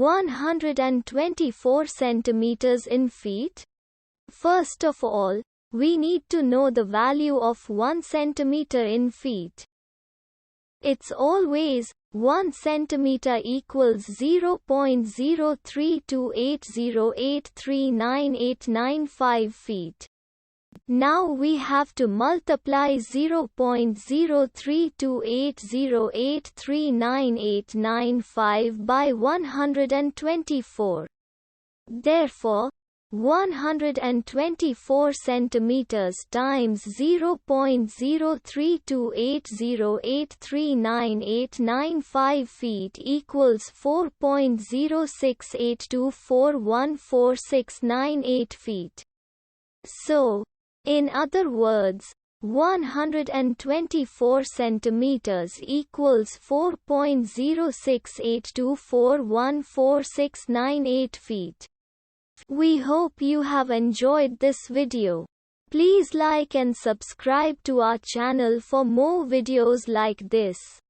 124 centimeters in feet? First of all, we need to know the value of 1 centimeter in feet. It's always 1 centimeter equals 0.03280839895 feet. Now we have to multiply 0.03280839895 by 124. Therefore, 124 centimeters times 0.03280839895 feet equals 4.068241469 feet. So, in other words, 124 centimeters equals 4.068241469 feet. We hope you have enjoyed this video. Please like and subscribe to our channel for more videos like this.